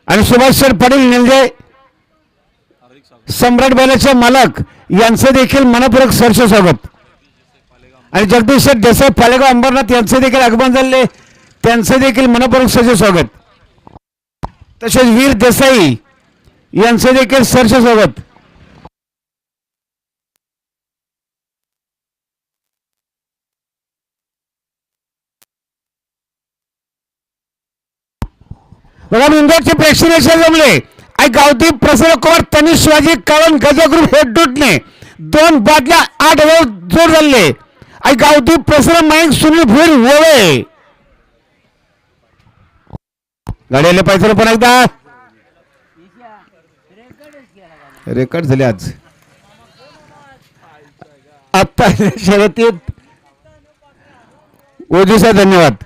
आणि सुभाष पाटील निलजे सम्राट बैलाचे मालक यांचं देखील मनपूर्वक सहर्ष स्वागत. आणि जगदीश देसाई पालेगाव अंबरनाथ यांचे देखील आगमन झाले, त्यांचे देखील मनपूर्वक सहर्ष स्वागत. तसेच वीर देसाई यांचे देखील सहर्ष स्वागत. बघा मुंबईचे प्रेक्षणीय जमले. आई गावठी प्रसन्न कुमार तनिष शिवाजी कळण गजग्रुप हेडूटने 2 बाटल्या 8 ओव्हर जोड झाले. आई गावठी प्रसन्न माईक सुनील भुईर वळे गाडीले पाहिजे पण एकदा रेकॉर्ड झाले आज आता शर्यतीत ओजीसा. धन्यवाद.